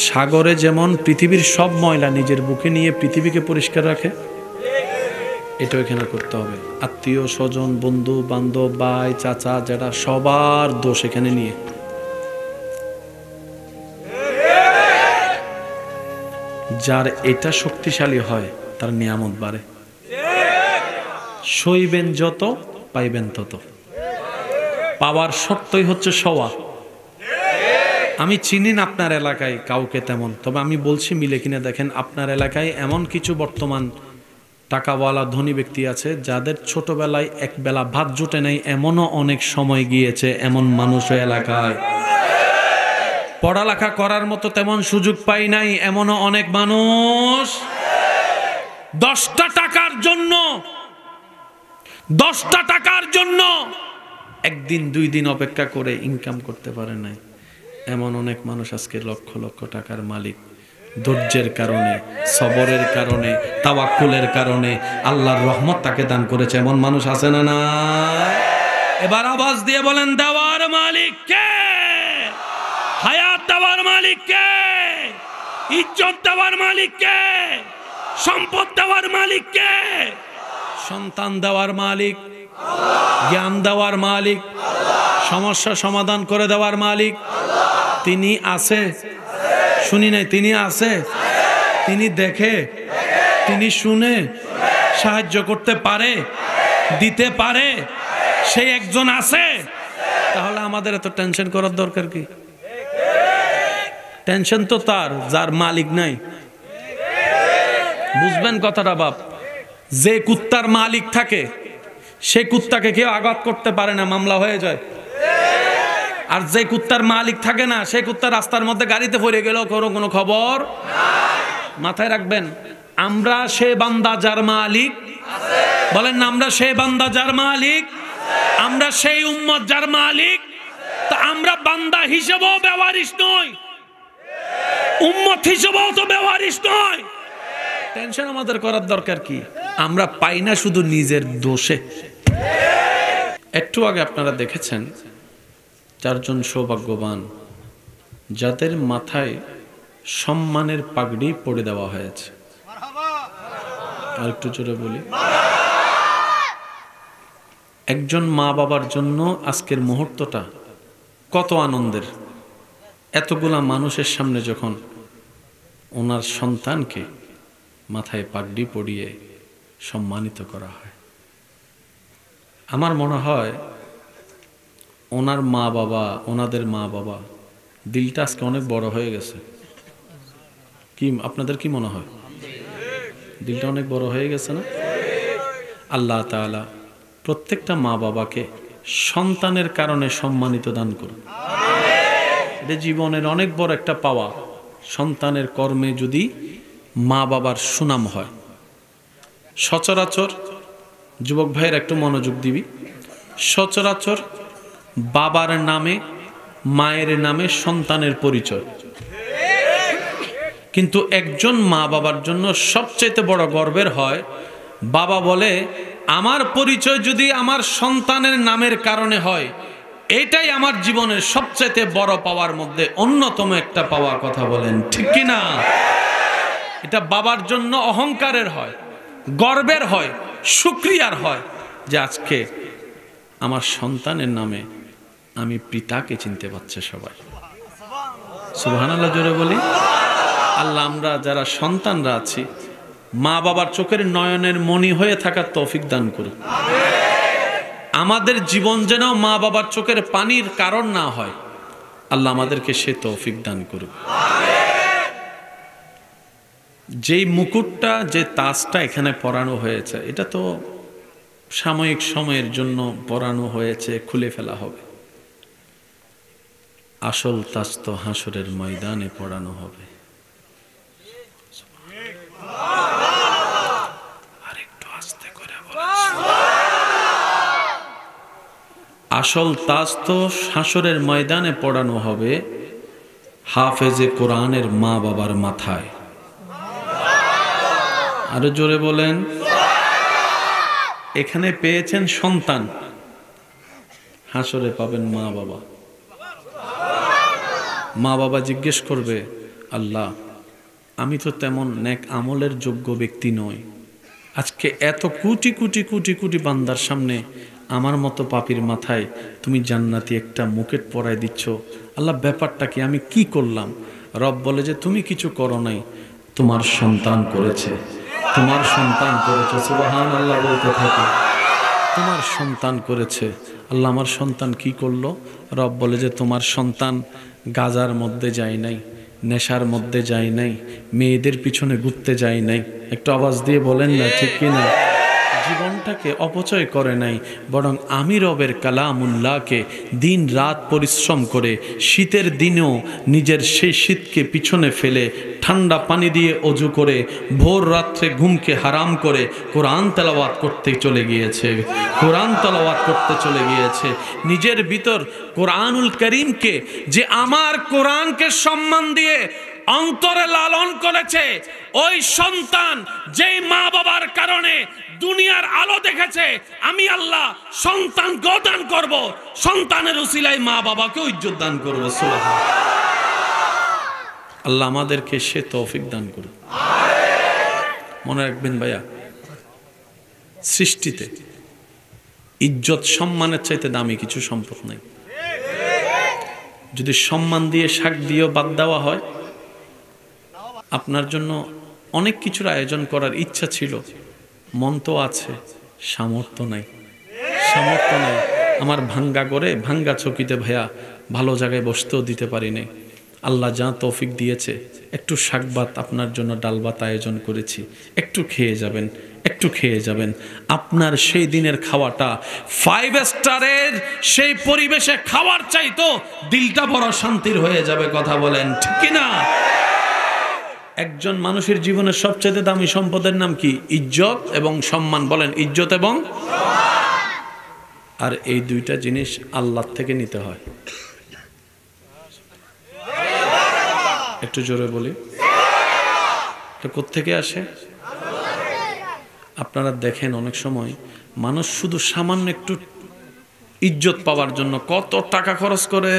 সাগরে যেমন পৃথিবীর সব ময়লা নিজের বুকে নিয়ে পৃথিবীকে পরিষ্কার রাখে, এটাও এখানে করতে হবে। আত্মীয় স্বজন, বন্ধু বান্ধব, ভাই চাচা যারা, সবার দোষ এখানে নিয়ে। যার এটা শক্তিশালী হয় তার নিয়ামত বাড়ে। সইবেন যত পাইবেন তত। পাওয়ার শর্তই হচ্ছে সওয়া। আমি চিনি না আপনার এলাকায় কাউকে তেমন, তবে আমি বলছি মিলে কিনা দেখেন। আপনার এলাকায় এমন কিছু বর্তমান টাকাওয়ালা ধনী ব্যক্তি আছে যাদের ছোটবেলায় এক বেলা ভাত জুটে নাই, এমনও অনেক সময় গিয়েছে এমন মানুষ এলাকায়। পড়ালেখা করার মতো তেমন সুযোগ পাই নাই, এমনও অনেক মানুষ 10টা টাকার জন্য 10টা টাকার জন্য একদিন 2 দিন অপেক্ষা করে ইনকাম করতে পারে নাই। এমন অনেক মানুষ আজকে লক্ষ লক্ষ টাকার মালিক। ধৈর্যের কারণে, সবরের কারণে, তাওয়াক্কুলের কারণে আল্লাহর রহমত তাকে দান করেছে। এমন মানুষ আছে না না? এবার আওয়াজ দিয়ে বলেন, দেওয়ার মালিক কে? হায়াত দেওয়ার মালিক কে? ইজ্জত দেওয়ার মালিক কে? সম্পদ দেওয়ার মালিক কে? সন্তান দেওয়ার মালিক, জ্ঞান দেওয়ার মালিক, সমস্যা সমাধান করে দেওয়ার মালিক তিনি আছে। শুনি নাই? তিনি আছে, তিনি দেখে, তিনি শুনে, সাহায্য করতে পারে, দিতে পারে, সেই একজন আছে। তাহলে আমাদের এত টেনশন করার দরকার কি? টেনশন তো তার যার মালিক নাই। বুঝবেন কথাটা বাপ? যে কুত্তার মালিক থাকে সে কুত্তাকে কেউ আঘাত করতে পারে না, মামলা হয়ে যায়। আর যে কুত্তার মালিক থাকে না, সেই কুত্তা রাস্তার মধ্যে গাড়িতে পড়ে গেল কোনো খবর। মাথায় রাখবেন, আমরা সে বান্দা যার মালিক। বলেন না, আমরা সেই বান্দা যার মালিক, আমরা সেই উম্মত যার মালিক। তা আমরা বান্দা হিসেবেও ব্যবহারিস নই, উম্মত হিসেবেও তো ব্যবহারিস নই। টেনশন আমাদের করার দরকার কি? আমরা পাই না শুধু নিজের দোষে। একটু আগে আপনারা দেখেছেন 4 জন সৌভাগ্যবান যাদের মাথায় সম্মানের পাগড়ি পরে দেওয়া হয়েছে। আর একটু জোরে বলি, একজন মা বাবার জন্য আজকের মুহূর্তটা কত আনন্দের। এতগুলা মানুষের সামনে যখন ওনার সন্তানকে মাথায় পাগড়ি পরিয়ে সম্মানিত করা হয়, আমার মনে হয় ওনার মা বাবা, ওনাদের মা বাবা দিলটা আজকে অনেক বড় হয়ে গেছে। কি আপনাদের কি মনে হয়? দিলটা অনেক বড় হয়ে গেছে না? আল্লাহ তাআলা প্রত্যেকটা মা বাবাকে সন্তানের কারণে সম্মানিত দান করুন। এটা জীবনের অনেক বড় একটা পাওয়া। সন্তানের কর্মে যদি মা বাবার সুনাম হয়। সচরাচর যুবক ভাইয়ের একটু মনোযোগ দিবি, সচরাচর বাবার নামে, মায়ের নামে সন্তানের পরিচয়। কিন্তু একজন মা বাবার জন্য সবচেয়ে বড় গর্বের হয়, বাবা বলে আমার পরিচয় যদি আমার সন্তানের নামের কারণে হয়, এটাই আমার জীবনের সবচেয়ে বড় পাওয়ার মধ্যে অন্যতম একটা পাওয়া। কথা বলেন ঠিক কি না? এটা বাবার জন্য অহংকারের হয়, গর্বের হয়, শুকরিয়ার হয় যে আজকে আমার সন্তানের নামে আমি পিতাকে চিনতে পারছে সবাই। সুবহানাল্লাহ জোরে বলি। আল্লাহ আমরা যারা সন্তানরা আছি, মা বাবার চোখের নয়নের মণি হয়ে থাকার তৌফিক দান করুন। আমাদের জীবন যেন মা বাবার চোখের পানির কারণ না হয়, আল্লাহ আমাদেরকে সে তৌফিক দান করুন। যেই মুকুটটা, যে তাজটা এখানে পরানো হয়েছে, এটা তো সাময়িক সময়ের জন্য পরানো হয়েছে, খুলে ফেলা হবে। আসল তাজ তো হাসরের ময়দানে পরানো হবে। আরেকটু আস্তে করে বলেন। আসল তাজ তো হাসরের ময়দানে পরানো হবে হাফেজে কোরআনের মা বাবার মাথায়। আরো জোরে বলেন। এখানে পেয়েছেন সন্তান, হাসরে পাবেন মা বাবা। মা বাবা জিজ্ঞেস করবে, আল্লাহ আমি তো তেমন নেক আমলের যোগ্য ব্যক্তি নই, আজকে এত কোটি কোটি কোটি কোটি বান্দার সামনে আমার মতো পাপীর মাথায় তুমি জান্নাতি একটা মুকুট পরায় দিচ্ছ, আল্লাহ ব্যাপারটা কি, আমি কি করলাম? রব বলে যে তুমি কিছু করো নাই, তোমার সন্তান করেছে, তোমার সন্তান করেছে। সুবহানাল্লাহ বলতে থাকে, তোমার সন্তান করেছে। আল্লাহ আমার সন্তান কি করলো? রব বলে যে তোমার সন্তান গাজার মধ্যে যায় নাই, নেশার মধ্যে যায় নাই, মেয়েদের পিছনে ঘুরতে যায় নাই। একটু আওয়াজ দিয়ে বলেন না ঠিক কিনা? জীবনটাকে অপচয় করে নাই, বরং আমি রবের কালামুল্লাহকে দিন রাত পরিশ্রম করে শীতের দিনেও নিজের সেই শীতকে পিছনে ফেলে ঠান্ডা পানি দিয়ে অজু করে ভোর রাত্রে ঘুমকে হারাম করে কোরআন তেলাওয়াত করতে চলে গিয়েছে, কোরআন তেলাওয়াত করতে চলে গিয়েছে। নিজের ভিতর কোরআনুল করিমকে, যে আমার কোরআনকে সম্মান দিয়ে অন্তরে লালন করেছে, ওই সন্তান যেই মা বাবার কারণে দুনিয়ার আলো দেখেছে, আমি আল্লাহ সন্তানকেও দান করব, সন্তানের উসিলায় মা বাবাকেও ইজ্জত দান করবো। সুবহানাল্লাহ। আল্লাহ আমাদেরকে সে তৌফিক দান করুন। মনে রাখবেন ভাইয়া, সৃষ্টিতে ইজ্জত সম্মানের চাইতে দামি কিছু সম্পদ নাই। যদি সম্মান দিয়ে শাক দিয়েও বাদ দেওয়া হয়, আপনার জন্য অনেক কিছুর আয়োজন করার ইচ্ছা ছিল, মন তো আছে, সামর্থ্য নাই, সামর্থ্য নাই। আমার ভাঙ্গা করে ভাঙ্গা চকিতে ভাইয়া ভালো জায়গায় বসতেও দিতে পারি নাই। আল্লাহ যা তৌফিক দিয়েছে, একটু শাকভাত আপনার জন্য ডালভাত আয়োজন করেছি, একটু খেয়ে যাবেন, একটু খেয়ে যাবেন। আপনার সেই দিনের খাওয়াটা 5 স্টারের সেই পরিবেশে খাওয়ার চাইতো দিলটা বড় শান্তির হয়ে যাবে। কথা বলেন ঠিক কিনা? একজন মানুষের জীবনের সবচেয়ে দামি সম্পদের নাম কি? ইজ্জত এবং সম্মান। বলেন ইজ্জত এবং আর এই দুইটা জিনিস আল্লাহ থেকে নিতে হয়। একটু জোরে বলি, এটা কোত্থেকে আসে? আপনারা দেখেন অনেক সময় মানুষ শুধু সামান্য একটু ইজ্জত পাওয়ার জন্য কত টাকা খরচ করে,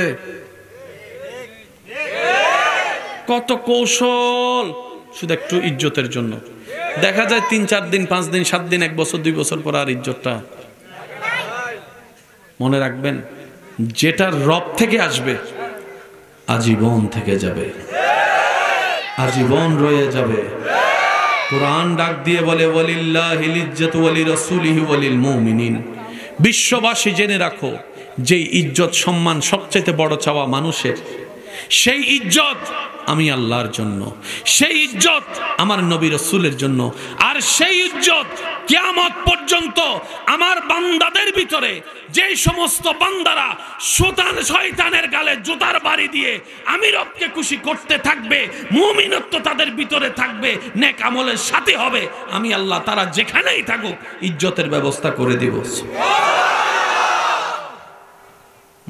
কত কৌশল, শুধু একটু ইজ্জতের জন্য। দেখা যায় 3-4 দিন, 5 দিন, 7 দিন, 1 বছর, 2 বছর পর আর ইজ্জতটা। মনে রাখবেন, যেটা রব থেকে আসবে আজীবন থেকে যাবে, আজীবন রয়ে যাবে। কোরআন ডাক দিয়ে বলে ওয়ালিল্লাহিল ইজ্জাতু ওয়ালিরাসূলিহি ওয়ালিল মুমিনিন। বিশ্ববাসী জেনে রাখো, যেই ইজ্জত সম্মান সবচেয়ে বড় চাওয়া মানুষের, সেই ইজ্জত আমি আল্লাহর জন্য, সেই ইজ্জত আমার নবী রাসূলের জন্য, আর সেই ইজ্জত কিয়ামত পর্যন্ত আমার বান্দাদের ভিতরে যে সমস্ত বান্দারা শয়তানের গালে জুতার বাড়ি দিয়ে আমি রবকে খুশি করতে থাকবে, মুমিনত্ব তাদের ভিতরে থাকবে, নেক আমলের সাথী হবে, আমি আল্লাহ তারা যেখানেই থাকুক ইজ্জতের ব্যবস্থা করে দিব।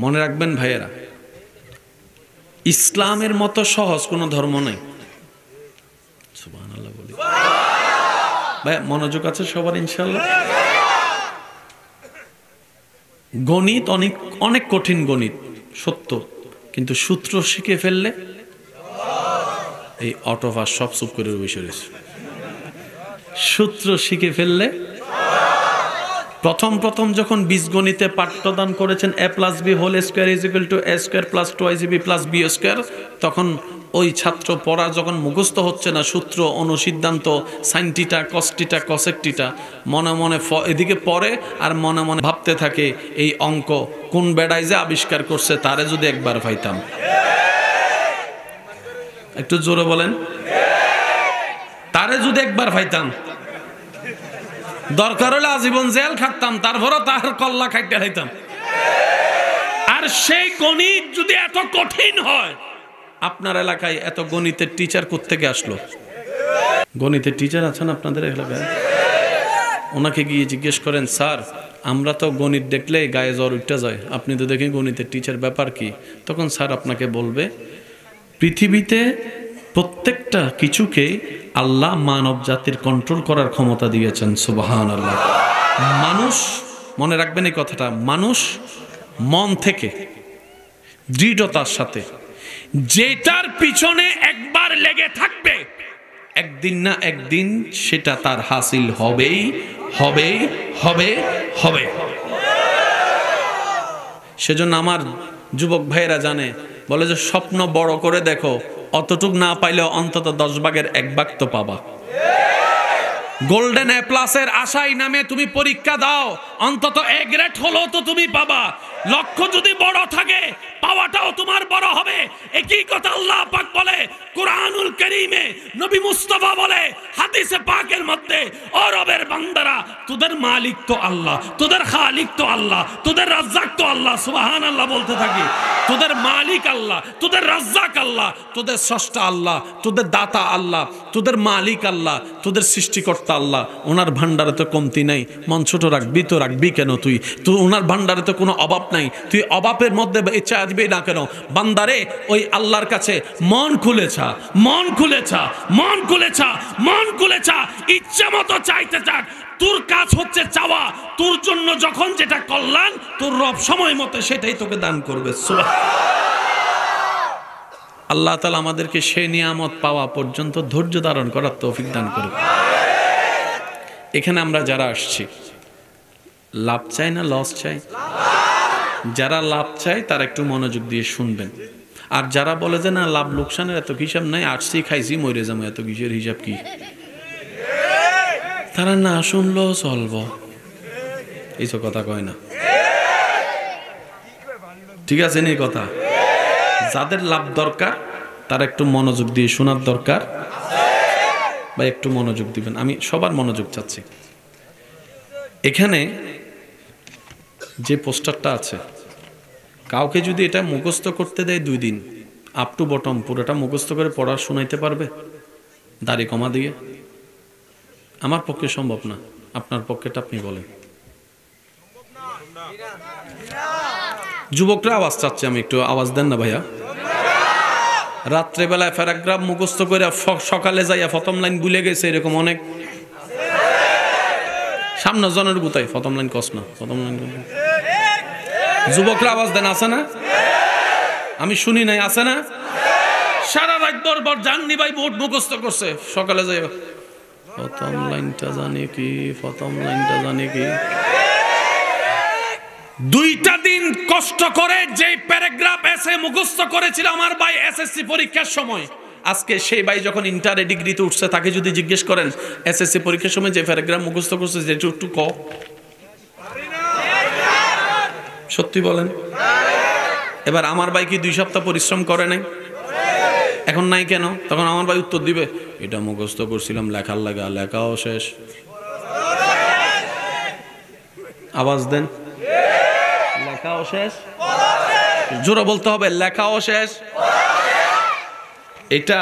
মনে রাখবেন ভাইয়েরা, ইসলামের মতো সহজ কোনো ধর্ম নাই। সুবহানাল্লাহ বলি ভাই, মনোযোগ আছে সবার ইনশাআল্লাহ। গণিত অনেক অনেক কঠিন গণিত সত্য, কিন্তু সূত্র শিখে ফেললে এই অটোভাস সব চুপ করে বসে রয়েছে। সূত্র শিখে ফেললে, প্রথম যখন বীজগণিতে পাঠ্যদান করেছেন a+b whole square is equal to a square plus 2ab plus b square, তখন ওই ছাত্র পড়া যখন মুখস্থ হচ্ছে না, সূত্র, অনুসিদ্ধান্ত, sine theta, cos theta, cosec theta, মনে মনে এদিকে পড়ে আর মনে মনে ভাবতে থাকে এই অঙ্ক কোন বেড়ায় যে আবিষ্কার করছে, তারে যদি একবার পাইতাম। একটু জোরে বলেন, তারে যদি একবার পাইতাম, দরকার হলে আজীবন জেল খাটতাম, তারপরও তার কল্লা খাইতে হইতাম। আর সেই গণিত যদি এত কঠিন হয়, আপনার এলাকায় এত গণিতের টিচার কোত্থেকে আসলো? গণিতের টিচার আছেন আপনাদের এলাকায়? ওনাকে গিয়ে জিজ্ঞেস করেন, স্যার আমরা তো গণিত দেখলে গায়ে জ্বর উঠতে যায়, আপনি তো দেখেন গণিতের টিচার, ব্যাপার কি? তখন স্যার আপনাকে বলবে, পৃথিবীতে প্রত্যেকটা কিছুকে আল্লাহ মানব জাতির কন্ট্রোল করার ক্ষমতা দিয়েছেন। সুবহানাল্লাহ। মানুষ, মনে রাখবেন এই কথাটা, মানুষ মন থেকে দৃঢ়তার সাথে যেটার পিছনে একবার লেগে থাকবে একদিন না একদিন সেটা তার হাসিল হবেই হবে হবে হবে। সেজন্য আমার যুবক ভাইয়েরা জানে, বলে যে স্বপ্ন বড় করে দেখো, অতটুক না পাইলেও অন্তত 10 ভাগের 1 ভাগ তো পাবা। গোল্ডেন A+ এর আশায় নামে তুমি পরীক্ষা দাও, অন্তত A গ্রেড হলো তো তুমি পাবা। লক্ষ্য যদি বড় থাকে পাওয়াটাও তোমার বড় হবে। একই কথা আল্লাহ পাক বলে কুরআনুল কারীমে, নবী মুস্তাফা বলে হাদিসে পাকের মধ্যে, ও রবের বান্দারা, তোদের মালিক তো আল্লাহ, তোদের খালিক তো আল্লাহ, তোদের রাজ্জাক তো আল্লাহ। সুবহানাল্লাহ বলতে থাকি। তোদের মালিক আল্লাহ, তোদের রাজ্জাক আল্লাহ, তোদের স্রষ্টা আল্লাহ, তোদের দাতা আল্লাহ, তোদের মালিক আল্লাহ, তোদের সৃষ্টিকর্তা আল্লাহ। ওনার ভান্ডারে তো কমতি নাই, মন ছোট রাখবি তো রাখবি কেন তুই? তো ওনার ভান্ডারে তো কোনো অভাব নাই, তুই অভাবের মধ্যে ইচ্ছা আসবি না কেন? বান্দারে ওই আল্লাহর কাছে মন খুলেছা, মন খুলেছা, মন খুলেছা, মন খুলেছা, ইচ্ছা মতো চাইতে চাক। তোর কাজ হচ্ছে চাওয়া, তোর জন্য যখন যেটা কল্যাণ, তোর রব সময় মতো সেটাই তোকে দান করবে। আল্লাহ তাআলা আমাদেরকে সেই নিয়ামত পাওয়া পর্যন্ত ধৈর্য ধারণ করার তৌফিক দান করবে। এখানে আমরা যারা আসছি, লাভ চাই না লস চাই? যারা লাভ চাই তারা একটু মনোযোগ দিয়ে শুনবেন। আর যারা বলে যে না লাভ লোকসানের এত হিসাব নাই, আসছি খাইছি মরে যাবো, এত কিসের হিসাব কি, তারা না শুনলেও চলবো, এইসব কথা কয় না। ঠিক আছে নি কথা? যাদের লাভ দরকার তারা একটু মনোযোগ দিয়ে শোনার দরকার, বা একটু মনোযোগ দিবেন। আমি সবার মনোযোগ চাচ্ছি। এখানে যে পোস্টারটা আছে, কাউকে যদি এটা মুখস্থ করতে দেয় 2 দিন, আপ টু বটম পুরোটা মুখস্থ করে পড়া শোনাইতে পারবে দাড়ি কমা দিয়ে? আমার পক্ষে সম্ভব না, আপনার পক্ষেটা আপনি বলেন। যুবকরা আওয়াজ চাচ্ছে, আমি একটু আওয়াজ দেন না ভাইয়া। রাত্রেবেলায় প্যারাগ্রাফ মুখস্থ করে সকালে যাইয়া প্রথম লাইন ভুলে গেছে, এরকম অনেক। সামনে জনের গুতাই প্রথম লাইন কস না, প্রথম লাইন। যুবকরা আওয়াজ দেন, আছে না? আমি শুনি নাই, আছে না? সারা রাত বরবর জাননি ভাই বোর্ড মুখস্থ করছে, সকালে যাই প্রথম লাইনটা জানি কি, প্রথম লাইনটা জানি কি। 2টা দিন কষ্ট করে যে প্যারাগ্রাফ এসে মুখস্থ করেছিল আমার ভাই এসএসসি পরীক্ষার সময়, আজকে সেই ভাই যখন ইন্টারে ডিগ্রিতে উঠছে, তাকে যদি জিজ্ঞেস করেন এসএসসি পরীক্ষার সময় যে প্যারাগ্রাফ মুখস্থ করছে যেটা একটু ক, সত্যি বলেন? এবার আমার ভাই কি 2 সপ্তাহ পরিশ্রম করে নাই? এখন নাই কেন? তখন আমার ভাই উত্তর দিবে এটা মুখস্থ করছিলাম লেখার লাগা, লেখাও শেষ। আওয়াজ দেন, লেখাও শেষ। জোরে বলতে হবে, লেখাও শেষ। এটা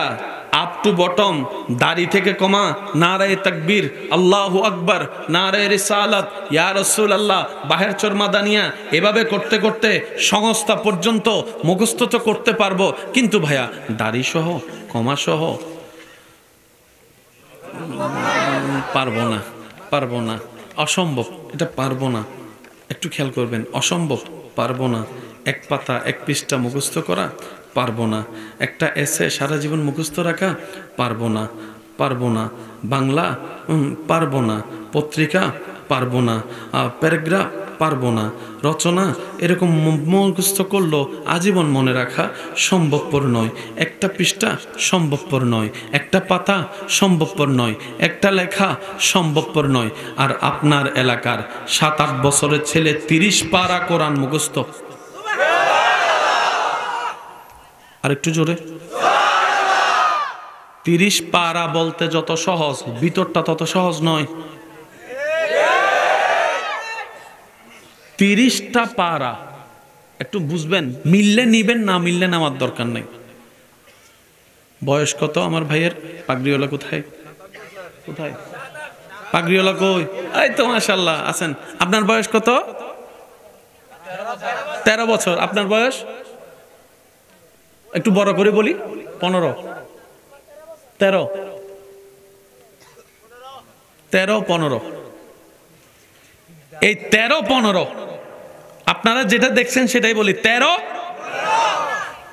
আপ টু বটম, দাড়ি থেকে কমা, নারায়ে তাকবীর, আল্লাহু আকবার, নারায়ে রিসালাত, ইয়া রাসূলুল্লাহ, বাহের চরমাদানিয়া, এভাবে করতে করতে সংস্থা পর্যন্ত মুখস্থ তো করতে পারবো, কিন্তু ভাইয়া দাড়ি সহ কমা সহ পারবো না, পারবো না, অসম্ভব, এটা পারবো না। একটু খেয়াল করবেন, অসম্ভব, পারবো না। 1 পাতা 1 পৃষ্ঠা মুখস্থ করা পারবো না। একটা এসে সারা জীবন মুখস্থ রাখা পারবো না, পারবো না। বাংলা পারবো না, পত্রিকা পারবো না, প্যারাগ্রাফ পারবো না, রচনা এরকম মুখস্থ করলো আজীবন মনে রাখা সম্ভবপর নয়। একটা পৃষ্ঠা সম্ভবপর নয়, একটা পাতা সম্ভবপর নয়, একটা লেখা সম্ভবপর নয়। আর আপনার এলাকার 7-8 বছরের ছেলে 30 পারা কোরআন মুখস্থ। আর একটু জোরে, 30 পারা বলতে যত সহজ, ভিতরটা তত সহজ নয়। 30টা পারা একটু বুঝবেন, মিললে নিবেন, না মিললে আমার দরকার নাই। বয়স কত আমার ভাইয়ের? পাগড়িওয়ালা কোথায়? কোথায় পাগড়িওয়ালা? কই? এই তো মাশাআল্লাহ আছেন। আপনার বয়স কত? 13 বছর। আপনার বয়স? একটু বড় করে বলি, 15, 13, 15। এই 13-15 আপনারা যেটা দেখছেন সেটাই বলি,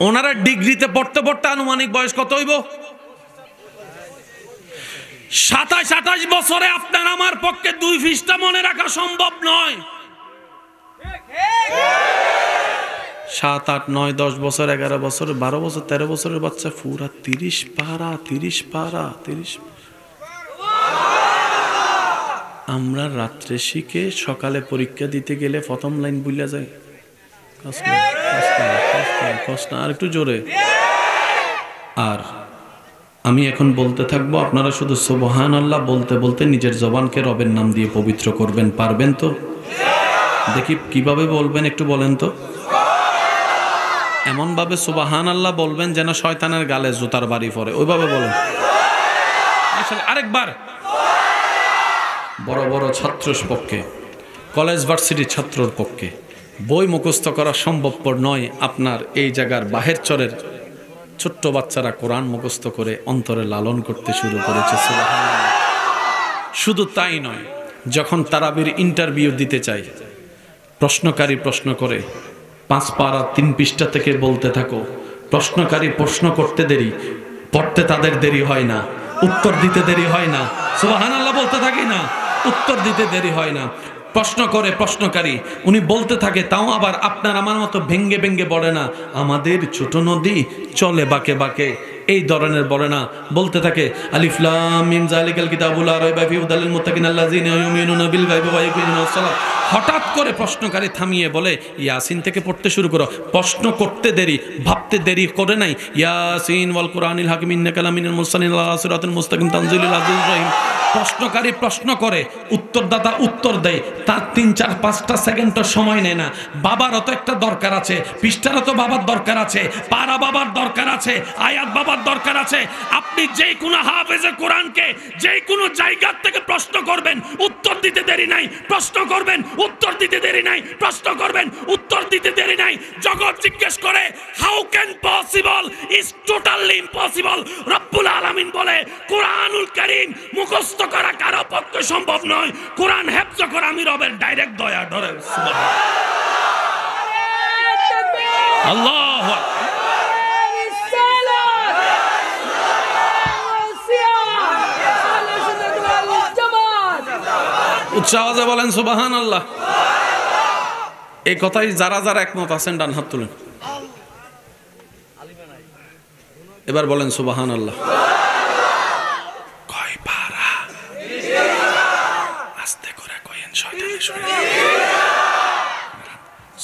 ওনারা ডিগ্রিতে পড়তে পড়তে আনুমানিক বয়স কত হইব? 27-28 বছরে আপনার আমার পক্ষে 2 পৃষ্ঠা মনে রাখা সম্ভব নয়। 7, 8, 9, 10 বছর, 11 বছর, 12 বছর, 13 বছরের বাচ্চা পুরা 30 পারা। আমরা রাত্রে শিখে সকালে পরীক্ষা দিতে গেলে প্রথম লাইন ভুলে যাই। কষ্ট আর একটু জোরে। আর আমি এখন বলতে থাকবো, আপনারা শুধু সুবহানাল্লাহ বলতে বলতে নিজের জবানকে রবের নাম দিয়ে পবিত্র করবেন। পারবেন তো? দেখি কিভাবে বলবেন, একটু বলেন তো। এমন ভাবে সুবহানাল্লাহ বলবেন যেন শয়তানের গালে জুতার বাড়ি পড়ে, ওইভাবে বলেন। আরেকবার। বড় বড় ছাত্রের পক্ষে, কলেজ ভার্সিটির ছাত্রর পক্ষে বই মুখস্থ করা সম্ভবপর নয়। আপনার এই জায়গার বাহের চরের ছোট্ট বাচ্চারা কোরআন মুখস্থ করে অন্তরে লালন করতে শুরু করেছে। সুবহানাল্লাহ। শুধু তাই নয়, যখন তারাবির ইন্টারভিউ দিতে চাই, প্রশ্নকারী প্রশ্ন করে 5 পারা 3 পৃষ্ঠা থেকে বলতে থাকো। প্রশ্নকারী প্রশ্ন করতে দেরি, পড়তে তাদের দেরি হয় না, উত্তর দিতে দেরি হয় না। সুবহানাল্লাহ বলতে থাকি না, উত্তর দিতে দেরি হয় না। প্রশ্ন করে প্রশ্নকারী, উনি বলতে থাকে, তাও আবার আপনার আমার মতো ভেঙ্গে ভেঙ্গে বলে না, আমাদের ছোট নদী চলে বাঁকে বাঁকে, এই ধরনের বলে না। বলতে থাকে আলিফ লাম মিম যালিকাল কিতাবুল লা রাইবা ফিহি হুদাল লিল মুত্তাকিন আল্লাযিনা ইউমিনুনা বিল গায়বি ওয়া ইউকিমুনাস সালাত। হঠাৎ করে প্রশ্নকারী থামিয়ে বলে, ইয়াসিন থেকে পড়তে শুরু করো। প্রশ্ন করতে দেরি, ভাবতে দেরি করে নাই। ইয়াসিন ওয়াল কুরআনিল হাকিম ইন্নাকা লামিনাল মুরসালিন আলা সিরাতিল মুস্তাকিম তানজিলুল আজিজির রহিম। প্রশ্নকারী প্রশ্ন করে, উত্তরদাতা উত্তর দেয়, তার 3, 4, 5টা সেকেন্ডের সময় নেয় না। বাবারও তো একটা দরকার আছে, পৃষ্ঠারও তো বাবার দরকার আছে, পারা বাবার দরকার আছে, আয়াত বাবার দরকার আছে। আপনি যে কোনো হাফেজে কোরআনকে যে কোনো জায়গা থেকে প্রশ্ন করবেন, উত্তর দিতে দেরি নাই। প্রশ্ন করবেন, উত্তর দিতে দেরি নাই। প্রশ্ন করবেন, উত্তর দিতে দেরি নাই। জগৎ জিজ্ঞেস করে, how can possible, is totally impossible. রব্বুল আলামিন বলে, কোরআনুল কারীম মুখস্থ করা কারো পক্ষে সম্ভব নয়, কোরআন হেফজ করা আমি রবের ডাইরেক্ট দয়া ধরে। সুবহানাল্লাহ। আল্লাহু আকবার। উচ্চাওয়াজে বলেন সুবহানাল্লাহ। এই কথাই যারা যারা একমত আছেন ডান হাত তুলেন। এবার বলেন সুবহানাল্লাহ। কয় পারা? আস্তে করে কইেন, শয়তানে শুনে।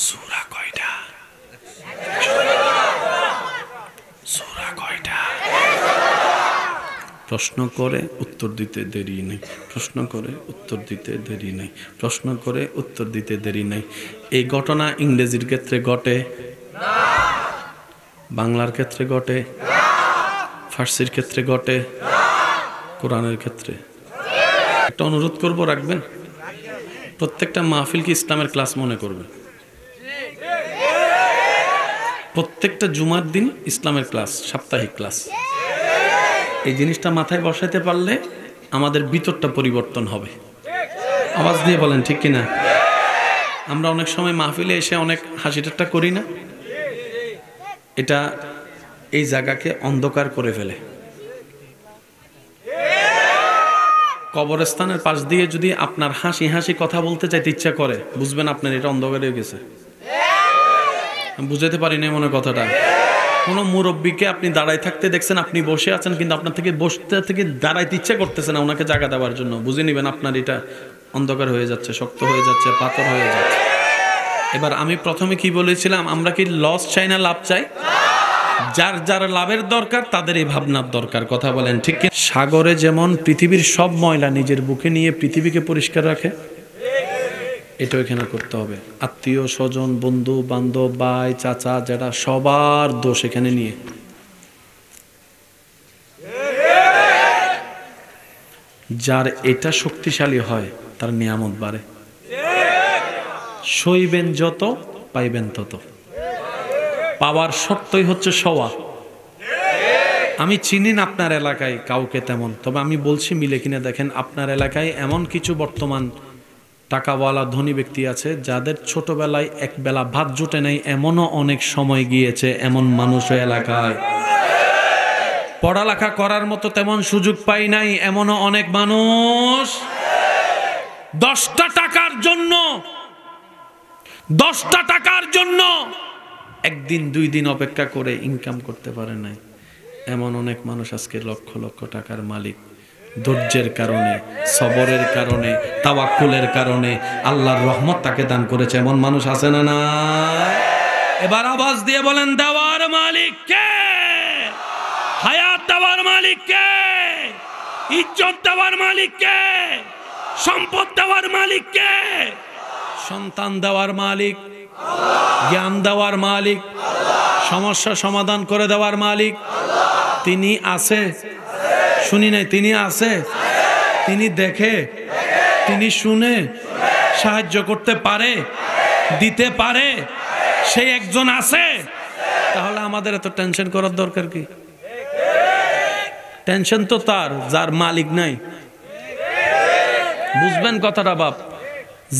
সূরা কয়টা? সূরা কয়টা? প্রশ্ন করে উত্তর দিতে দেরি নেই, প্রশ্ন করে উত্তর দিতে দেরি নেই, প্রশ্ন করে উত্তর দিতে দেরি নেই। এই ঘটনা ইংরেজির ক্ষেত্রে ঘটে না, বাংলার ক্ষেত্রে ঘটে না, ফার্সির ক্ষেত্রে ঘটে না, কোরআনের ক্ষেত্রে। একটা অনুরোধ করব, রাখবেন, প্রত্যেকটা মাহফিলকে ইসলামের ক্লাস মনে করবেন। প্রত্যেকটা জুমার দিন ইসলামের ক্লাস, সাপ্তাহিক ক্লাস। এই জিনিসটা মাথায় বসাতে পারলে আমাদের ভিতরটা পরিবর্তন হবে। আওয়াজ দিয়ে বলেন ঠিক কিনা? আমরা অনেক সময় মাহফিলে এসে অনেক হাসি ঠাট্টা করি না, এটা এই জায়গাকে অন্ধকার করে ফেলে। কবরস্থানের পাশ দিয়ে যদি আপনার হাসি হাসি কথা বলতে চাইতে ইচ্ছা করে, বুঝবেন আপনার এটা অন্ধকার হয়ে গেছে। বুঝাতে পারি না মনে কথাটা। কোনো মুরব্বীকে আপনি দাঁড়ায় থাকতে দেখছেন, আপনি বসে আছেন, কিন্তু আপনার থেকে বসতে থেকে দাঁড়াইতে ইচ্ছা করতেছে না ওনাকে জায়গা দেওয়ার জন্য। বুঝে নেবেন আপনার এটা অন্ধকার হয়ে যাচ্ছে, শক্ত হয়ে যাচ্ছে, পাথর হয়ে যাচ্ছে। এবার আমি প্রথমে কি বলেছিলাম, আমরা কি লস চাই না লাভ চাই? যার যার লাভের দরকার তাদের এই ভাবনার দরকার। কথা বলেন ঠিক কি? সাগরে যেমন পৃথিবীর সব ময়লা নিজের বুকে নিয়ে পৃথিবীকে পরিষ্কার রাখে, এটা এখানে করতে হবে। আত্মীয় স্বজন, বন্ধু বান্ধব, ভাই চাচা, যেটা সবার দোষ এখানে নিয়ে। যার এটা শক্তিশালী হয় তার নিয়ামত বাড়ে। সইবেন যত পাইবেন তত। পাওয়ার শর্তই হচ্ছে সওয়া। আমি চিনি না আপনার এলাকায় কাউকে তেমন, তবে আমি বলছি মিলে কিনা দেখেন। আপনার এলাকায় এমন কিছু বর্তমান টাকাওয়ালা ধনী ব্যক্তি আছে যাদের ছোটবেলায় একবেলা ভাত জুটে নাই, এমনও অনেক সময় গিয়েছে, এমন মানুষ এলাকায়। পড়ালেখা করার মতো তেমন সুযোগ পাই নাই, এমনও অনেক মানুষ 10টা টাকার জন্য 10টা টাকার জন্য একদিন 2 দিন অপেক্ষা করে ইনকাম করতে পারে নাই, এমন অনেক মানুষ আজকে লক্ষ লক্ষ টাকার মালিক। ধৈর্যের কারণে, সবরের কারণে, তাওয়াক্কুলের কারণে আল্লাহর রহমত তাকে দান করেছে, এমন মানুষ আছে না না? এবার আওয়াজ দিয়ে বলেন, দেওয়ার মালিক কে? হায়াত দেওয়ার মালিক কে? ইজ্জত দেওয়ার মালিক কে? সম্পদ দেওয়ার মালিক কে? সন্তান দেওয়ার মালিক, জ্ঞান দেওয়ার মালিক, সমস্যা সমাধান করে দেওয়ার মালিক তিনি আছে। শুনি নাই, তিনি আছে। তিনি দেখে, তিনি শুনে, সাহায্য করতে পারে, দিতে পারে, সে একজন আছে। তাহলে আমাদের এত টেনশন করার দরকার কি? টেনশন তো তার যার মালিক নাই। বুঝবেন কথাটা বাপ?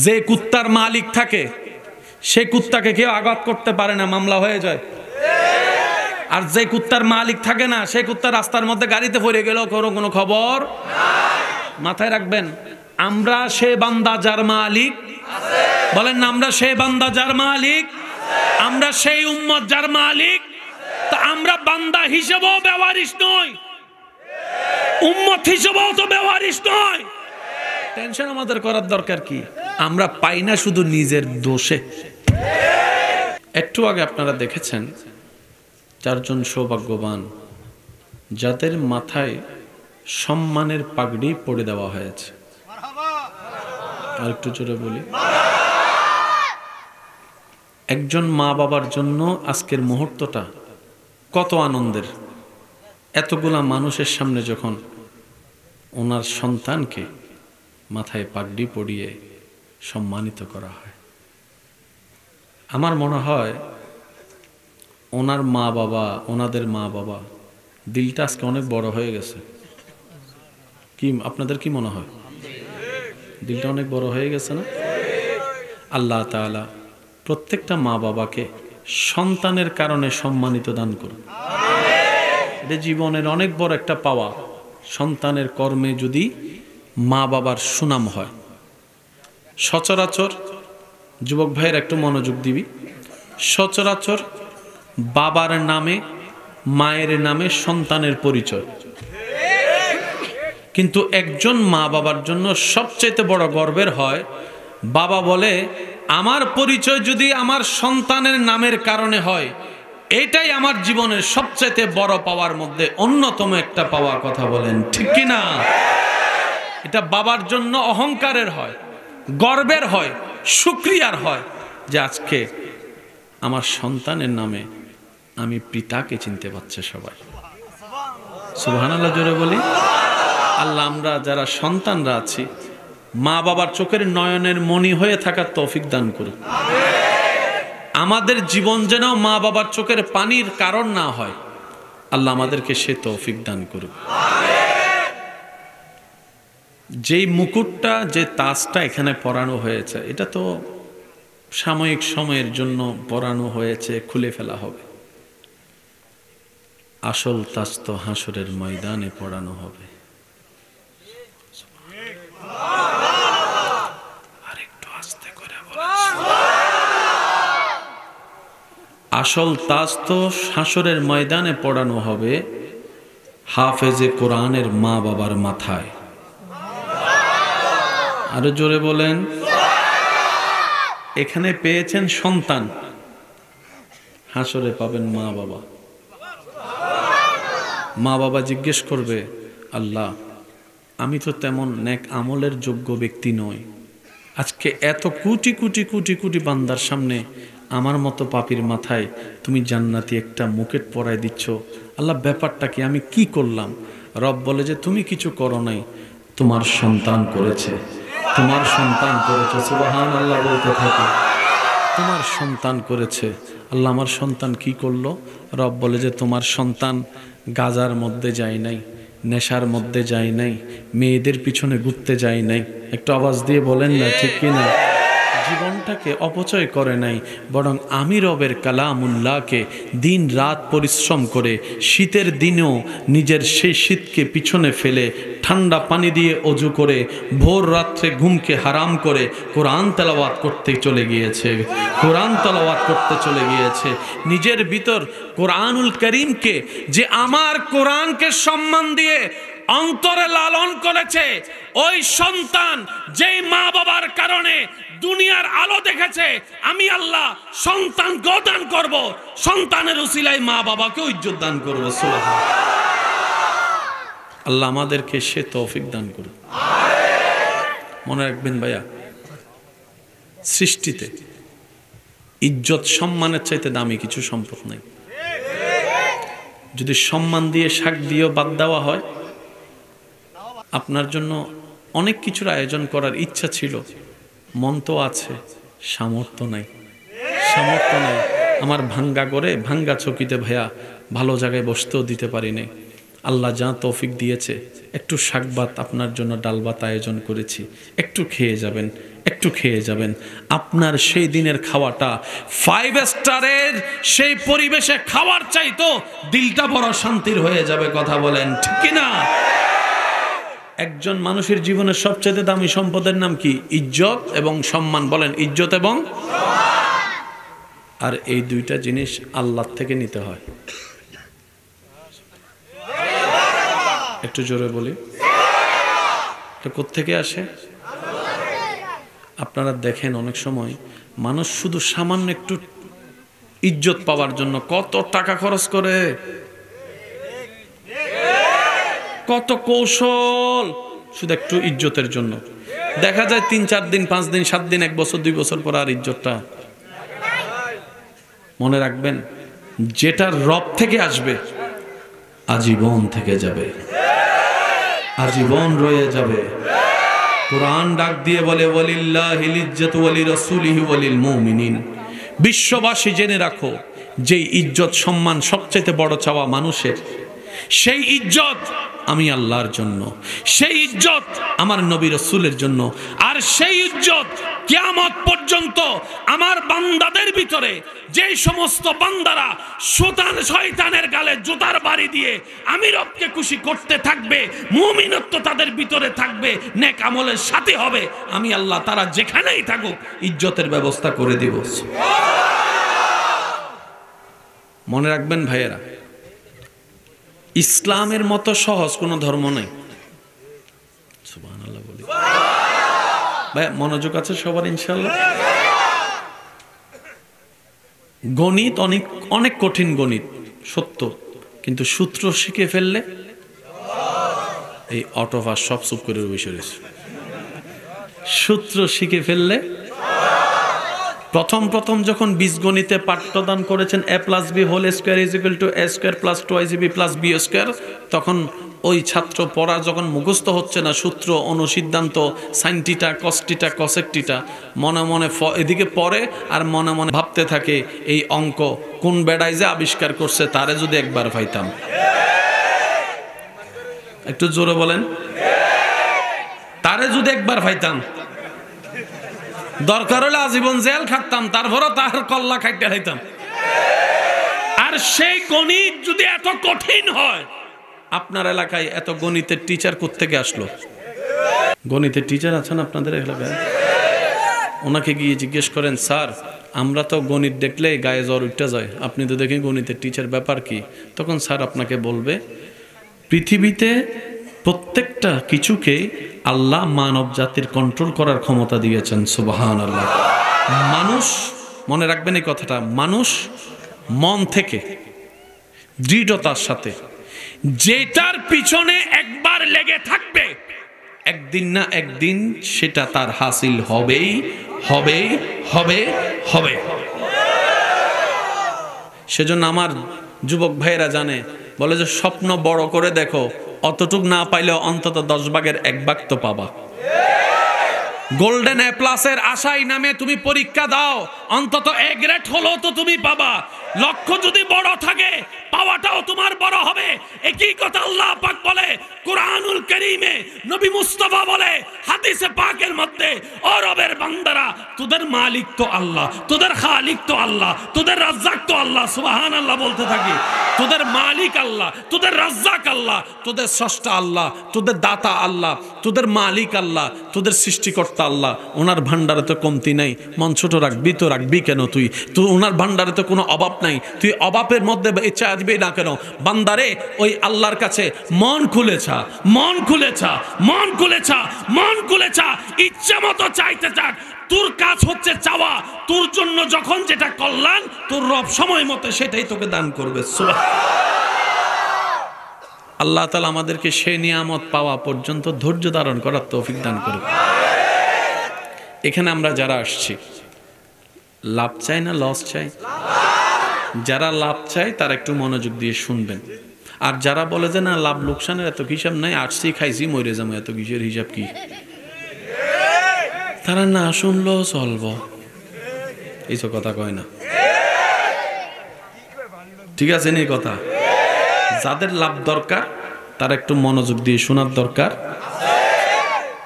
যে কুত্তার মালিক থাকে সে কুত্তাকে কেউ আঘাত করতে পারে না, মামলা হয়ে যায়। আর যে কুত্তার মালিক থাকে না, সেই কুত্তা রাস্তার মধ্যে গাড়িতে পড়ে গেল কোনো খবর। মাথায় রাখবেন, আমরা সে বান্দা যার মালিক, বলেন না, আমরা সেই বান্দা যার মালিক, আমরা সেই উম্মত যার মালিক। তা আমরা বান্দা হিসেবেও ব্যবহারিস নই, উম্মত হিসেবেও তো ব্যবহারিস নই। টেনশন আমাদের করার দরকার কি? আমরা পাই না শুধু নিজের দোষে। একটু আগে আপনারা দেখেছেন 4 জন সৌভাগ্যবান যাদের মাথায় সম্মানের পাগড়ি পরে দেওয়া হয়েছে। আর একটু জোরে বলি, একজন মা বাবার জন্য আজকের মুহূর্তটা কত আনন্দের। এতগুলা মানুষের সামনে যখন ওনার সন্তানকে মাথায় পাগড়ি পরিয়ে সম্মানিত করা হয়, আমার মনে হয় ওনার মা বাবা, ওনাদের মা বাবা দিলটা আজকে অনেক বড় হয়ে গেছে। কি আপনাদের কি মনে হয়? দিলটা অনেক বড় হয়ে গেছে না? আল্লাহ তাআলা প্রত্যেকটা মা বাবাকে সন্তানের কারণে সম্মানিত দান করুন। এটা জীবনের অনেক বড় একটা পাওয়া। সন্তানের কর্মে যদি মা বাবার সুনাম হয়। সচরাচর যুবক ভাইয়ের একটু মনোযোগ দিবি, সচরাচর বাবার নামে, মায়ের নামে সন্তানের পরিচয়। কিন্তু একজন মা বাবার জন্য সবচেয়ে বড় গর্বের হয়, বাবা বলে আমার পরিচয় যদি আমার সন্তানের নামের কারণে হয়, এটাই আমার জীবনের সবচেয়ে বড় পাওয়ার মধ্যে অন্যতম একটা পাওয়া। কথা বলেন ঠিক কি না? এটা বাবার জন্য অহংকারের হয়, গর্বের হয়, শুকরিয়ার হয় যে আজকে আমার সন্তানের নামে আমি পিতাকে চিনতে পারছে সবাই। সুবহানাল্লাহ জোরে বলি। আল্লাহ আমরা যারা সন্তানরা আছি, মা বাবার চোখের নয়নের মণি হয়ে থাকার তৌফিক দান করুন। আমাদের জীবন যেন মা বাবার চোখের পানির কারণ না হয়, আল্লাহ আমাদেরকে সে তৌফিক দান করুন। যেই মুকুটটা, যে তাজটা এখানে পরানো হয়েছে, এটা তো সাময়িক সময়ের জন্য পরানো হয়েছে, খুলে ফেলা হবে। আসল তাজ তো হাসরের ময়দানে পরানো হবে। আরেকটু আস্তে করে বলেন। আসল তাজ তো হাসরের ময়দানে পরানো হবে হাফেজে কোরআনের মা বাবার মাথায়। আরো জোরে বলেন। এখানে পেয়েছেন সন্তান, হাসরে পাবেন মা বাবা। মা বাবা জিজ্ঞেস করবে, আল্লাহ আমি তো তেমন নেক আমলের যোগ্য ব্যক্তি নই, আজকে এত কোটি কোটি কোটি কোটি বান্দার সামনে আমার মতো পাপীর মাথায় তুমি জান্নাতি একটা মুকুট পরায় দিচ্ছ, আল্লাহ ব্যাপারটা কি, আমি কি করলাম? রব বলে যে তুমি কিছু করো নাই, তোমার সন্তান করেছে, তোমার সন্তান করেছে। সুবহানাল্লাহ বলতে থাকে, তোমার সন্তান করেছে। আল্লাহ আমার সন্তান কি করলো? রব বলে যে তোমার সন্তান গাজার মধ্যে যায় নাই, নেশার মধ্যে যাই নাই, মেয়েদের পিছনে ঘুরতে যাই নাই। একটু আওয়াজ দিয়ে বলেন না ঠিক কিনা? জীবনটাকে অপচয় করে নাই, বরং আমি রবের কালামুল্লাহকে দিন রাত পরিশ্রম করে শীতের দিনেও নিজের সেই শীতকে পিছনে ফেলে ঠান্ডা পানি দিয়ে অজু করে ভোর রাত্রে ঘুমকে হারাম করে কোরআন তেলাওয়াত করতে চলে গিয়েছে, কোরআন তেলাওয়াত করতে চলে গিয়েছে। নিজের ভিতর কোরআনুল করিমকে, যে আমার কোরআনকে সম্মান দিয়ে অন্তরে লালন করেছে, ওই সন্তান যেই মা বাবার কারণে দুনিয়ার আলো দেখেছে, আমি আল্লাহ সন্তানকে দান করব, সন্তানের উসিলায় মা বাবাকে ইজ্জত দান করব। সুবহানাল্লাহ। আল্লাহ আমাদেরকে সে তৌফিক দান করুন। মনে রাখবেন ভাইয়া, সৃষ্টিতে ইজ্জত সম্মানের চাইতে দামি কিছু সম্পদ নাই। যদি সম্মান দিয়ে শাক দিয়েও বাদ দেওয়া হয়, আপনার জন্য অনেক কিছুর আয়োজন করার ইচ্ছা ছিল, মন তো আছে, সামর্থ্য নাই, সামর্থ্য নাই। আমার ভাঙ্গা করে ভাঙ্গা চকিতে ভাইয়া ভালো জায়গায় বসতেও দিতে পারি নাই। আল্লাহ যা তৌফিক দিয়েছে, একটু শাকভাত আপনার জন্য ডালভাত আয়োজন করেছি, একটু খেয়ে যাবেন, একটু খেয়ে যাবেন। আপনার সেই দিনের খাওয়াটা 5 স্টারের সেই পরিবেশে খাওয়ার চাইতো দিলটা বড় শান্তির হয়ে যাবে। কথা বলেন ঠিক কিনা? একজন মানুষের জীবনের সবচেয়ে দামি সম্পদের নাম কি? ইজ্জত এবং সম্মান। বলেন ইজ্জত এবং আর এই দুইটা জিনিস আল্লাহ থেকে নিতে হয়। একটু জোরে বলি, এটা কোত্থেকে আসে? আপনারা দেখেন অনেক সময় মানুষ শুধু সামান্য একটু ইজ্জত পাওয়ার জন্য কত টাকা খরচ করে, কত কৌশল, শুধু একটু ইজ্জতের জন্য। দেখা যায় 3-4 দিন, 5 দিন, 7 দিন, 1 বছর, 2 বছর পর আর ইজ্জতটা। মনে রাখবেন, যেটা রব থেকে আসবে আজীবন থেকে যাবে, আজীবন রয়ে যাবে। কোরআন ডাক দিয়ে বলে ওয়ালিল্লাহিল ইজ্জাতু ওয়ালি রাসূলিহি ওয়ালিল মুমিনিন। বিশ্ববাসী জেনে রাখো, যে ইজ্জত সম্মান সবচেয়ে বড় চাওয়া মানুষের, সেই ইজ্জত আমি আল্লাহর জন্য, সেই ইজ্জত আমার নবী রাসূলের জন্য, আর সেই ইজ্জত কিয়ামত পর্যন্ত আমার বান্দাদের ভিতরে যে সমস্ত বান্দারা শয়তানের গালে জুতার বাড়ি দিয়ে আমি রবকে খুশি করতে থাকবে, মুমিনত্ব তাদের ভিতরে থাকবে, নেক আমলের সাথে হবে, আমি আল্লাহ তারা যেখানেই থাকুক ইজ্জতের ব্যবস্থা করে দিব। মনে রাখবেন ভাইয়েরা, ইসলামের মতো সহজ কোনো ধর্ম নেই। সুবহানাল্লাহ বলি। ভাই মনোযোগ আছে সবার ইনশাআল্লাহ? গণিত অনেক অনেক কঠিন গণিত সত্য, কিন্তু সূত্র শিখে ফেললে এই অটোভাস সব চুপ করে বসে রয়েছে। সূত্র শিখে ফেললে, প্রথম যখন বীজগণিতে পাঠ্যদান করেছেন a+b whole square is equal to a square plus 2ab plus b square, তখন ওই ছাত্র পড়া যখন মুখস্থ হচ্ছে না, সূত্র, অনুসিদ্ধান্ত, sine theta, cos theta, cosec theta, মনে মনে এদিকে পড়ে আর মনে মনে ভাবতে থাকে এই অঙ্ক কোন বেড়ায় যে আবিষ্কার করছে, তারে যদি একবার পাইতাম। একটু জোরে বলেন, তারে যদি একবার পাইতাম, দরকার হলে আজীবন জেল খাটতাম, তারপরও তার কল্লা খাইতে হইতাম। আর সেই গণিত যদি এত কঠিন হয়, আপনার এলাকায় এত গণিতের টিচার কোত্থেকে আসলো? গণিতের টিচার আছেন আপনাদের এলাকায়? ওনাকে গিয়ে জিজ্ঞেস করেন, স্যার আমরা তো গণিত দেখলে গায়ে জ্বর উঠতে যায়, আপনি তো দেখি গণিতের টিচার, ব্যাপার কি? তখন স্যার আপনাকে বলবে, পৃথিবীতে প্রত্যেকটা কিছুকে আল্লাহ মানব জাতির কন্ট্রোল করার ক্ষমতা দিয়েছেন। সুবহানাল্লাহ। মানুষ, মনে রাখবেন এই কথাটা, মানুষ মন থেকে দৃঢ়তার সাথে যেটার পিছনে একবার লেগে থাকবে, একদিন না একদিন সেটা তার হাসিল হবেই হবে হবে হবে। সেজন্য আমার যুবক ভাইয়েরা জানে, বলে যে স্বপ্ন বড় করে দেখো, অতটুক না পাইলেও অন্তত 10 ভাগের 1 ভাগ তো পাবা। গোল্ডেন এ প্লাসের আশায় নামে তুমি পরীক্ষা দাও, অন্তত এ গ্রেড হলো তো তুমি পাবা। লক্ষ্য যদি বড় থাকে পাওয়াটাও তোমার বড় হবে। একই কথা আল্লাহ পাক বলে কুরআনুল কারীমে, নবী মুস্তাফা বলে হাদিসে পাকের মধ্যে, ও রবের বান্দারা, তোদের মালিক তো আল্লাহ, তোদের খালিক তো আল্লাহ, তোদের রাজ্জাক তো আল্লাহ। সুবহানাল্লাহ বলতে থাকি। তোদের মালিক আল্লাহ, তোদের রাজ্জাক আল্লাহ, তোদের স্রষ্টা আল্লাহ, তোদের দাতা আল্লাহ, তোদের মালিক আল্লাহ, তোদের সৃষ্টিকর্তা আল্লাহ। ওনার ভান্ডারে তো কমতি নাই। মন ছোট রাখবি তো রাখবি কেন তুই? তো ওনার ভান্ডারে তো কোনো অভাব নাই, তুই অভাবের মধ্যে ইচ্ছা আসবে না কেন? বান্দারে ওই আল্লাহর কাছে মন খুলেছা, মন খুলেছা, মন খুলেছা, মন খুলেছা, ইচ্ছা মতো চাইতে চাক। তোর কাজ হচ্ছে চাওয়া, তোর জন্য যখন যেটা কল্যাণ, তোর রব সময় মতো সেটাই তোকে দান করবে। আল্লাহ তাআলা আমাদেরকে সেই নিয়ামত পাওয়া পর্যন্ত ধৈর্য ধারণ করার তৌফিক দান করবে। এখানে আমরা যারা আসছি, লাভ চাই না লস চাই? যারা লাভ চাই তারা একটু মনোযোগ দিয়ে শুনবেন। আর যারা বলে যে না লাভ লোকসানের এত হিসাব নাই, আসছি খাইছি মরে যাবো, এত কিসের হিসাব কি, তারা না শুনলেও চলবো, এইসব কথা কয় না। ঠিক আছে নি কথা? যাদের লাভ দরকার তারা একটু মনোযোগ দিয়ে শোনার দরকার,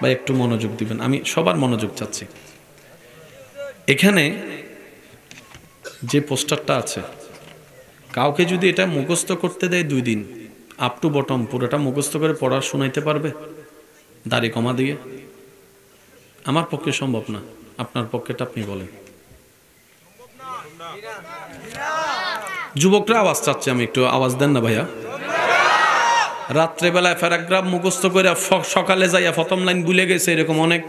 বা একটু মনোযোগ দিবেন। আমি সবার মনোযোগ চাচ্ছি। এখানে যে পোস্টারটা আছে, কাউকে যদি এটা মুখস্থ করতে দেয় 2 দিন, আপ টু বটম পুরোটা মুখস্থ করে পড়া শোনাইতে পারবে দাড়ি কমা দিয়ে? আমার পক্ষে সম্ভব না, আপনার পক্ষেটা আপনি বলেন। যুবকরা আওয়াজ চাচ্ছে, আমি একটু আওয়াজ দেন না ভাইয়া। রাত্রেবেলায় প্যারাগ্রাফ মুখস্থ করে সকালে যাইয়া প্রথম লাইন ভুলে গেছে, এরকম অনেক।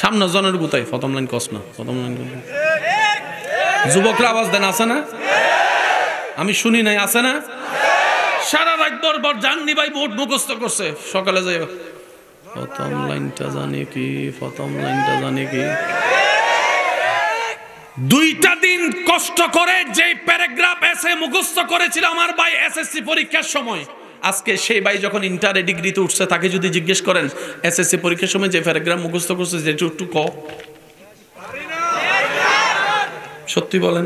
সামনে জনের গুতাই প্রথম লাইন কস না, প্রথম লাইন। যুবকরা আওয়াজ দেন, আছে না? আমি শুনি নাই, আছে না? সারা রাত বরবর জাননি ভাই বোর্ড মুখস্থ করছে, সকালে যাইবা প্রথম লাইনটা জানি কি, প্রথম লাইনটা জানি কি। 2টা দিন কষ্ট করে যে প্যারাগ্রাফ এসে মুখস্থ করেছিল আমার ভাই এসএসসি পরীক্ষার সময়, আজকে সেই ভাই যখন ইন্টারে ডিগ্রিতে উঠছে, তাকে যদি জিজ্ঞেস করেন এসএসসি পরীক্ষার সময় যে প্যারাগ্রাফ মুখস্থ করছে, যে একটু ক, সত্যি বলেন?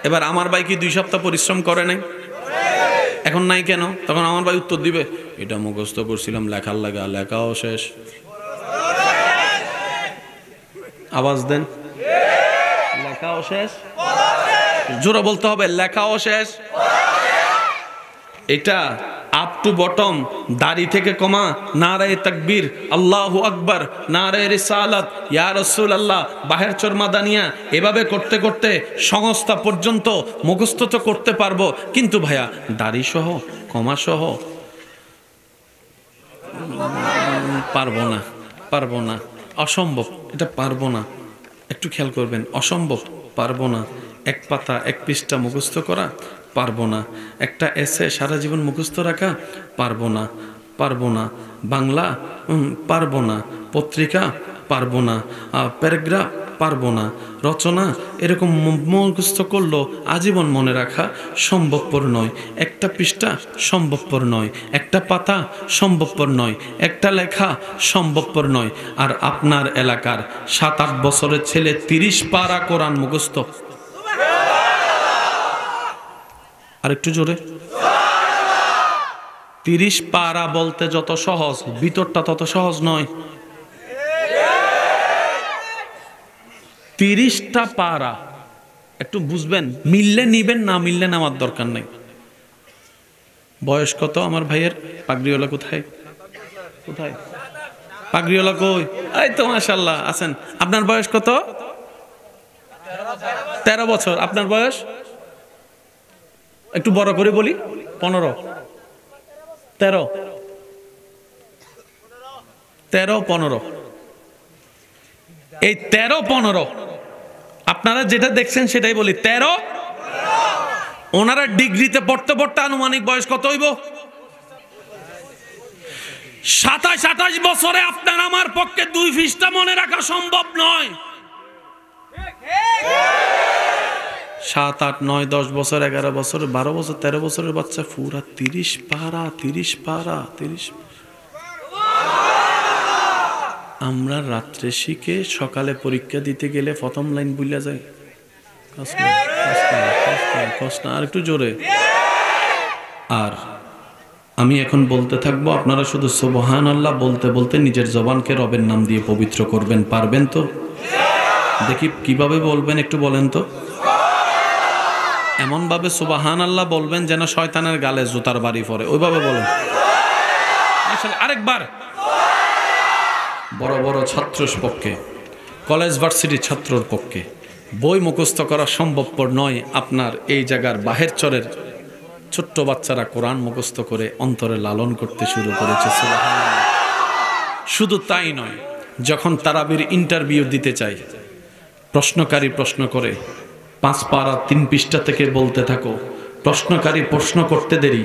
এবার আমার ভাই কি 2 সপ্তাহ পরিশ্রম করে নাই? এখন নাই কেন? তখন আমার ভাই উত্তর দিবে এটা মুখস্থ করছিলাম লেখার লাগা, লেখাও শেষ। আওয়াজ দেন, লেখাও শেষ। জোরে বলতে হবে, লেখাও শেষ। এটা আপ টু বটম, দাড়ি থেকে কমা, নারায়ে তাকবীর, আল্লাহু আকবার, নারায়ে রিসালাত, ইয়া রাসূলুল্লাহ, বাহের চর মাদানিয়া, এভাবে করতে করতে সংস্থা পর্যন্ত মুখস্থ তো করতে পারবো, কিন্তু ভাইয়া দাড়ি সহ কমা সহ পারবো না, পারবো না, অসম্ভব, এটা পারবো না। একটু খেয়াল করবেন, অসম্ভব, পারবো না। 1 পাতা 1 পৃষ্ঠা মুখস্থ করা পারবো না। একটা এসে সারা জীবন মুখস্থ রাখা পারবো না, পারবো না। বাংলা পারবো না, পত্রিকা পারবো না, প্যারাগ্রাফ পারবো না, রচনা এরকম মুখস্থ করলো আজীবন মনে রাখা সম্ভবপর নয়। একটা পৃষ্ঠা সম্ভবপর নয়, একটা পাতা সম্ভবপর নয়, একটা লেখা সম্ভবপর নয়। আর আপনার এলাকার 7-8 বছরের ছেলে 30 পারা কোরআন মুখস্থ। আর একটু জোরে, 30 পারা বলতে যত সহজ, ভিতরটা তত সহজ নয়। 30টা পারা, একটু বুঝবেন, মিললে নিবেন, না মিললে নেওয়ার দরকার নেই। বয়স কত আমার ভাইয়ের? পাগড়িওয়ালা কোথায়? কোথায় পাগড়িওয়ালা? কই? এই তো মাশাআল্লাহ আছেন। আপনার বয়স কত? 13 বছর। আপনার বয়স? একটু বড় করে বলি, 15, 13, 15। এই 13-15 আপনারা যেটা দেখছেন সেটাই বলি, 13। ওনারা ডিগ্রিতে পড়তে পড়তে আনুমানিক বয়স কত হইব? 27-28 বছরে আপনার আমার পক্ষে 2 পৃষ্ঠা মনে রাখা সম্ভব নয়। 7, 8, 9, 10 বছর, 11 বছর, 12 বছর, 13 বছরের বাচ্চা পুরা 30 পারা, 30 পারা, 30। আমরা রাত্রে শিখে সকালে পরীক্ষা দিতে গেলে প্রথম লাইন ভুলে যাই। কষ্ট না, কষ্ট না, কষ্ট না, কষ্ট না, আর একটু জোরে। আর আমি এখন বলতে থাকবো, আপনারা শুধু সুবহানাল্লাহ বলতে বলতে নিজের জবানকে রবের নাম দিয়ে পবিত্র করবেন। পারবেন তো? দেখি কিভাবে বলবেন, একটু বলেন তো। এমনভাবে সুবহানাল্লাহ বলবেন যেন শয়তানের গালে জুতার বাড়ি পড়ে, ওইভাবে বলেন। আরেকবার। বড় বড় ছাত্রর পক্ষে, কলেজ ভার্সিটির ছাত্রর পক্ষে বই মুখস্থ করা সম্ভবপর নয়। আপনার এই জায়গার বাহের চরের ছোট্ট বাচ্চারা কোরআন মুখস্থ করে অন্তরে লালন করতে শুরু করেছে। সুবহানাল্লাহ। শুধু তাই নয়, যখন তারাবির ইন্টারভিউ দিতে চাই, প্রশ্নকারী প্রশ্ন করে 5 পারা 3 পৃষ্ঠা থেকে বলতে থাকো। প্রশ্নকারী প্রশ্ন করতে দেরি,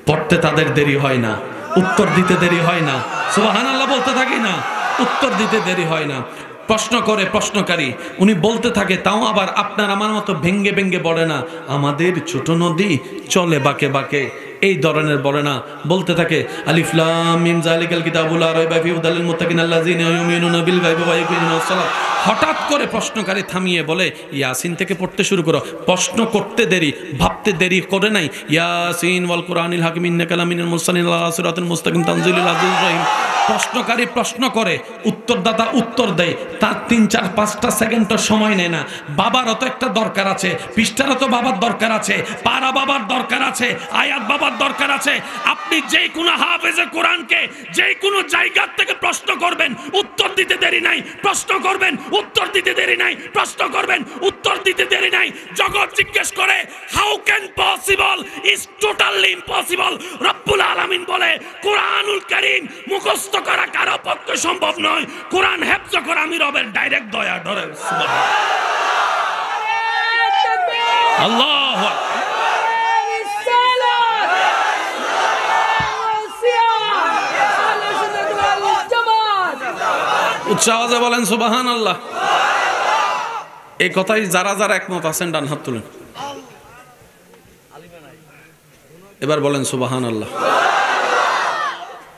পড়তে তাদের দেরি হয় না, উত্তর দিতে দেরি হয় না। সুবহানাল্লাহ বলতে থাকি না, উত্তর দিতে দেরি হয় না। প্রশ্ন করে প্রশ্নকারী, উনি বলতে থাকে, তাও আবার আপনার আমার মতো ভেঙ্গে ভেঙ্গে বলে না, আমাদের ছোট নদী চলে বাঁকে বাঁকে, এই ধরনের বলে না। বলতে থাকে আলিফ লাম মিম যালিকাল কিতাবুল লা রাইবা ফিহি হুদাল লিল মুত্তাকিন আল্লাযিনা ইউমিনুনা বিল গায়বি ওয়া ইয়াকিমুনাস সালাত। হঠাৎ করে প্রশ্নকারী থামিয়ে বলে, ইয়াসিন থেকে পড়তে শুরু করো। প্রশ্ন করতে দেরি, ভাবতে দেরি করে নাই। ইয়াসিন ওয়াল কুরআনিল হাকিম ইন্নাকা লামিনাল মুরসালিন আলা সিরাতিল মুস্তাকিম তানজিলুল আজিজির রহিম। প্রশ্নকারী প্রশ্ন করে, উত্তরদাতা উত্তর দেয়, তার 3, 4, 5টা সেকেন্ডও সময় নেয় না। বাবারও তো একটা দরকার আছে, পৃষ্ঠারও তো বাবার দরকার আছে, পারা বাবার দরকার আছে, আয়াত বাবার দরকার আছে। আপনি যে কোনো হাফেজে কোরআনকে যে কোনো জায়গা থেকে প্রশ্ন করবেন, উত্তর দিতে দেরি নাই। প্রশ্ন করবেন, উত্তর দিতে দেরি নাই। প্রশ্ন করবেন, উত্তর দিতে দেরি নাই। জগৎ জিজ্ঞেস করে, how can possible, is totally impossible. রব্বুল আলামিন বলে, কোরআনুল কারীম মুখস্থ করা কারো পক্ষে সম্ভব নয়, কোরআন হেফজ করা আমি রবের ডাইরেক্ট দয়া ধরে। আল্লাহু আকবার। উচ্চ আওয়াজে বলেন সুবহানাল্লাহ। এই কথাই যারা যারা একমত আছেন ডান হাত তুলেন। এবার বলেন সুবহানাল্লাহ।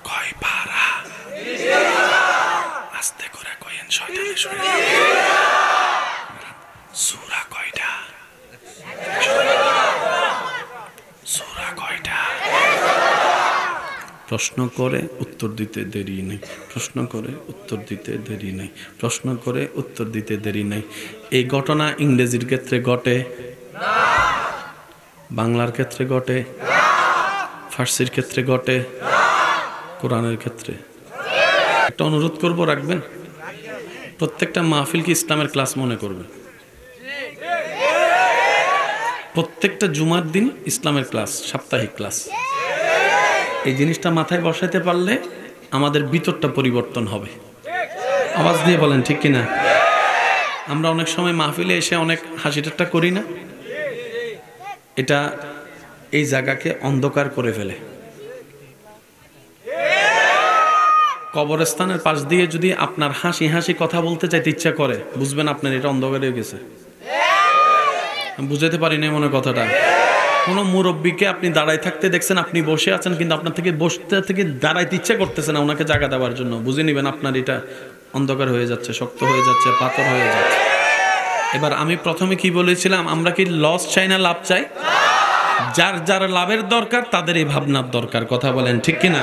কয় পারা? আস্তে করে কইেন, শয়তানে শুনে। সূরা কয়টা? সূরা কয়টা? প্রশ্ন করে উত্তর দিতে দেরি নেই, প্রশ্ন করে উত্তর দিতে দেরি নেই, প্রশ্ন করে উত্তর দিতে দেরি নেই। এই ঘটনা ইংরেজির ক্ষেত্রে ঘটে না, বাংলার ক্ষেত্রে ঘটে না, ফার্সির ক্ষেত্রে ঘটে না, কোরআনের ক্ষেত্রে। একটা অনুরোধ করব, রাখবেন, প্রত্যেকটা মাহফিল কি ইসলামের ক্লাস মনে করবে। প্রত্যেকটা জুমার দিন ইসলামের ক্লাস, সাপ্তাহিক ক্লাস। এই জিনিসটা মাথায় বসাতে পারলে আমাদের ভিতরটা পরিবর্তন হবে। আওয়াজ দিয়ে বলেন ঠিক কিনা। আমরা অনেক সময় মাহফিলে এসে অনেক হাসি ঠাট্টা করি না, এটা এই জায়গাকে অন্ধকার করে ফেলে। কবরস্থানের পাশ দিয়ে যদি আপনার হাসি হাসি কথা বলতে চাইতে ইচ্ছা করে, বুঝবেন আপনার এটা অন্ধকার হয়ে গেছে। বুঝাতে পারি না মনে কথাটা। কোনো মুরব্বীকে আপনি দাঁড়ায় থাকতে দেখছেন, আপনি বসে আছেন, কিন্তু আপনার থেকে বসতে থেকে দাঁড়াইতে ইচ্ছা করতেছে না ওনাকে জায়গা দেওয়ার জন্য। বুঝে নেবেন আপনার এটা অন্ধকার হয়ে যাচ্ছে, শক্ত হয়ে যাচ্ছে, পাথর হয়ে যাচ্ছে। এবার আমি প্রথমে কি বলেছিলাম, আমরা কি লস চাই না লাভ চাই? যার যার লাভের দরকার তাদের এই ভাবনার দরকার। কথা বলেন ঠিক কিনা।